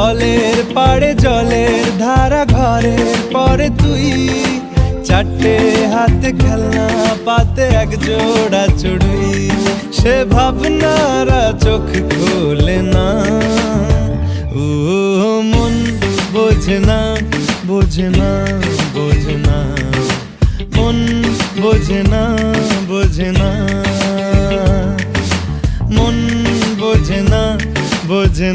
কলের পাড়ে জলের ধারা ঘরের পরে তুই, চারটে হাতে খেলনা পাতে এক জোড়া চড়ুই। সে ভাবনারা চোখ খোলে না, ও মন বোঝে না, বোঝে না, বোঝে না, মন বোঝে না, বোঝে না, মন বোঝে না, বোঝে না।